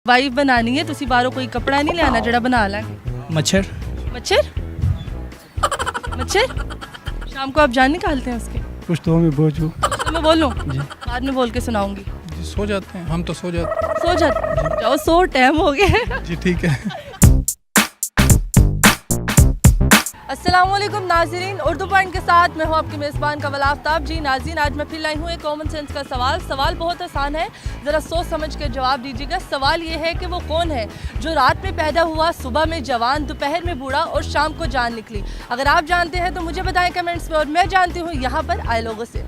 Wife बनानी है तुसी बाहरों कोई कपड़ा नहीं लियाना जड़ा बना लेंगे। मच्छर मच्छर मच्छर शाम को आप जान निकालते हैं उसके? कुछ तो मैं बोझू तो मैं बोलूं बाद में बोल के सुनाऊंगी। जी सो जाते हैं हम तो सो जाते सो जाते जाओ, सो टाइम हो गया है। जी ठीक है। अस्सलामुअलैकुम नाज़रीन, उर्दू पॉइंट के साथ मैं हूँ आपकी मेज़बान कवल आफ्ताब। जी नाज़रीन, आज मैं फिर लाई हूँ एक कॉमन सेंस का सवाल बहुत आसान है, ज़रा सोच समझ के जवाब दीजिएगा। सवाल ये है कि वो कौन है जो रात में पैदा हुआ, सुबह में जवान, दोपहर में बूढ़ा और शाम को जान निकली। अगर आप जानते हैं तो मुझे बताएं कमेंट्स में, और मैं जानती हूँ यहाँ पर आए लोगों से।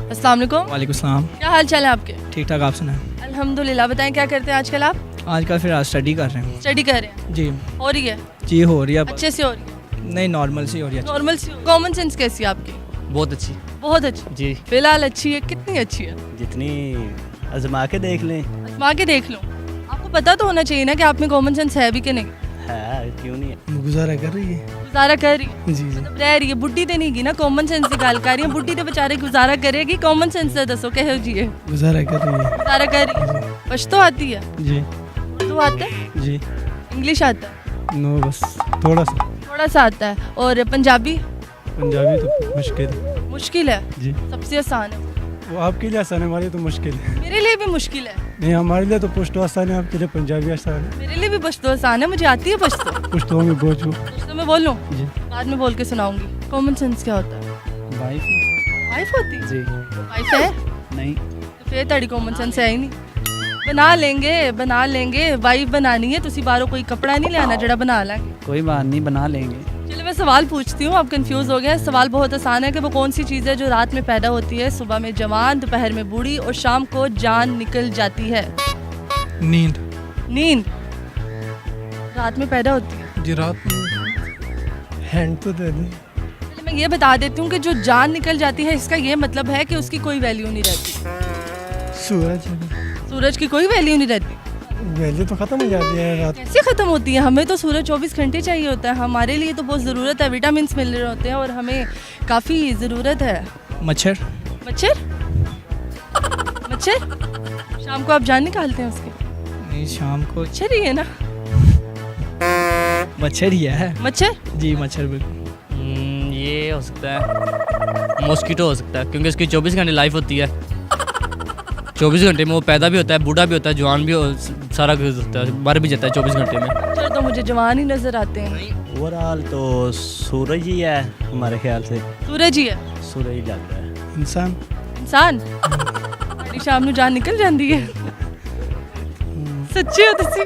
अस्सलाम वालेकुम। वालेकुम सलाम। क्या हाल चाल है आपके? ठीक ठाक, आप सुनाएं? अल्हम्दुलिल्लाह। बताएं क्या करते हैं आजकल आप? आजकल फिर आज स्टडी कर रहे हैं। स्टडी कर रहे हैं? जी हो रही है? जी हो रही है। अच्छे से हो रही है? नहीं, नॉर्मल सी हो रही है। नॉर्मल सी। कॉमन सेंस कैसी है आपकी? बहुत अच्छी। बहुत अच्छी जी फिलहाल अच्छी है। कितनी अच्छी है? जितनी आजमा के देख लें। आजमा के देख लो। आपको पता तो होना चाहिए ना कि आप में कॉमन सेंस है भी कि नहीं। है क्यों नहीं है। गुजारा कर रही है। गुजारा कर रही है, जी जी मतलब रह रही है। बुढ़ी तो नहीं की ना, कॉमन सेंस की गल कर रही है। बुढ़ी तो बेचारे गुजारा करेगी, कॉमन सेंस से दसो कहो जी है। गुजारा कर रही है। गुजारा कर रही है। पश्तो आती है? जी उर्दू आता है? जी इंग्लिश आता है? नो बस थोड़ा सा। थोड़ा सा आता है। और पंजाबी? पंजाबी तो मुश्किल। मुश्किल है? जी सबसे आसान है। वो आपके लिए आसान है, हमारे लिए तो मुश्किल है। मेरे लिए भी मुश्किल है। नहीं, हमारे लिए तो पश्तो आसान है, आपके लिए पंजाबी आसान है। मेरे लिए भी पश्तो आसान है, मुझे आती है पश्तो। पश्तो में बोझू। पश्तो में बोलूं जी बाद में बोल के सुनाऊंगी। कॉमन सेंस क्या होता है? वाइफ वाइफ होती है? जी वाइफ है नहीं। तो फिर तड़ी कॉमन सेंस है ही नहीं। बना लेंगे वाइफ बनानी है तुसी बाहरों कोई कपड़ा नहीं लियाना जड़ा बना लेंगे। कोई बात नहीं, बना लेंगे। चलिए मैं सवाल पूछती हूँ, आप कंफ्यूज हो गए। सवाल बहुत आसान है कि वो कौन सी चीज़ है जो रात में पैदा होती है, सुबह में जवान, दोपहर में बूढ़ी और शाम को जान निकल जाती है। नींद। नींद रात में पैदा होती है? जी रात में। हैंड तो दे दी। चलिए मैं ये बता देती हूँ कि जो जान निकल जाती है इसका ये मतलब है कि उसकी कोई वैल्यू नहीं रहती। सूरज। सूरज की कोई वैल्यू नहीं रहती। वैल्यू तो खत्म हो जाती है रात। कैसे ख़त्म होती है? हमें तो सूरज 24 घंटे चाहिए होता है, हमारे लिए तो बहुत ज़रूरत है। विटामिन मिल रहे होते हैं और हमें काफ़ी ज़रूरत है। मच्छर मच्छर मच्छर शाम को आप जान निकालते हैं उसके? नहीं, शाम को मच्छर ही है ना? मच्छर ही है। मच्छर? जी मच्छर बिल्कुल। ये हो सकता है मॉस्किटो हो सकता है, क्योंकि उसकी 24 घंटे लाइफ होती है। 24 घंटे में वो पैदा भी होता है, बूढ़ा भी होता है, जवान भी सारा कुछ होता है, मर भी जाता है 24 घंटे में। मच्छर तो मुझे जवान ही नजर आते हैं। ओवरऑल तो सूरज ही है हमारे ख्याल से। सूरज ही है? सूरज ही लग रहा है। इंसान। इंसान? बड़ी शाम ਨੂੰ जान निकल जाती है। सच्ची हो तुसी?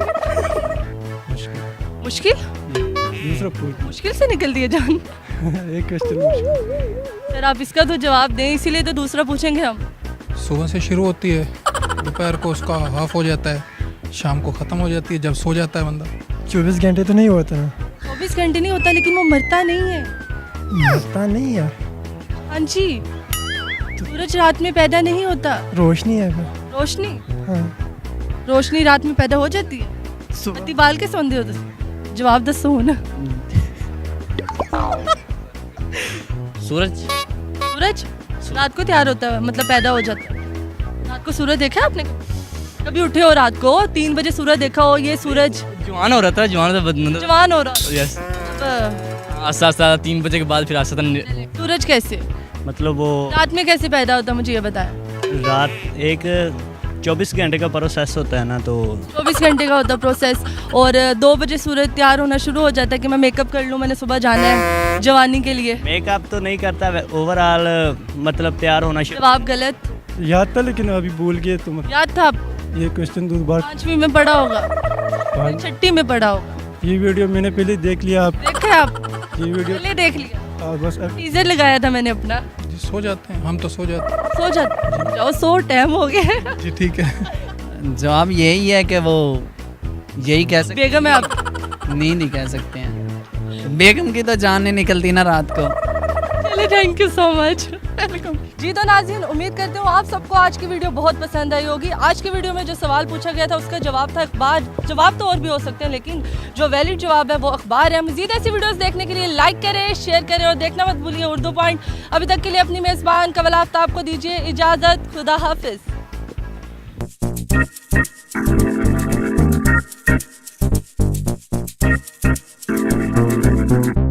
मुश्किल? दूसरा पूछ। मुश्किल से निकलती है जान? एक क्वेश्चन मुश्किल। सर आप इसका तो जवाब दें, इसीलिए तो दूसरा पूछेंगे हम। सुबह से शुरू होती है, दोपहर को उसका हाफ हो जाता है, शाम को ख़त्म हो जाती है जब सो जाता है बंदा। 24 घंटे तो नहीं होता। 24 घंटे नहीं होता, लेकिन वो मरता नहीं है। मरता नहीं है। हाँ जी, सूरज रात में पैदा नहीं होता। रोशनी है फिर। रोशनी? हाँ। रोशनी रात में पैदा हो जाती है? बत्ती बाल के सौंदे हो तुम? जवाब दसो ना। सूरज सूरज रात को तैयार होता है, मतलब पैदा हो जाता है। रात को सूरज देखा है आपने? कभी उठे हो रात को 3 बजे सूरज देखा हो? ये सूरज जवान हो रहा था, जवान से मतलब जवान हो रहा। यस। अब, आस्ता आस्ता 3 बजे के बाद फिर आस्ता सूरज कैसे मतलब वो रात में कैसे पैदा होता है, मुझे ये बताया। रात एक 24 घंटे का प्रोसेस होता है ना, तो 24 घंटे का होता है प्रोसेस। और 2 बजे सूरज तैयार होना शुरू हो जाता है कि मैं मेकअप कर लूँ, मैंने सुबह जाना है जवानी के लिए। मेकअप तो नहीं करता, ओवरऑल मतलब तैयार होना शुरू। जवाब गलत। याद था लेकिन अभी भूल गए तुम। याद था? ये क्वेश्चन दोबारा। 5वीं में पढ़ा होगा, 6ठी में पढ़ा होगा। ये वीडियो मैंने पहले देख लिया। आप देखा है आप? ये वीडियो पहले देख लिया? बस अब टीजर लगाया था मैंने अपना। जी सो जाते हैं हम तो सो जाते हैं। सो जाते जाओ, सो टाइम हो गया है। जी ठीक है। जवाब यही है कि वो यही कह सकते बेगम है आप? नहीं कह सकते हैं। बेगम की तो जान नहीं निकलती ना रात को। चलिए थैंक यू सो मच। जी तो नाज़रीन, उम्मीद करती हूँ आप सबको आज की वीडियो बहुत पसंद आई होगी। आज की वीडियो में जो सवाल पूछा गया था उसका जवाब था अखबार। जवाब तो और भी हो सकते हैं, लेकिन जो वैलिड जवाब है वो अखबार है। मज़ीद ऐसी वीडियोस देखने के लिए लाइक करें, शेयर करें और देखना मत भूलिए उर्दू पॉइंट। अभी तक के लिए अपनी मेज़बान कवल आफ्ताब को दीजिए इजाज़त। खुदा हाफिज़। है।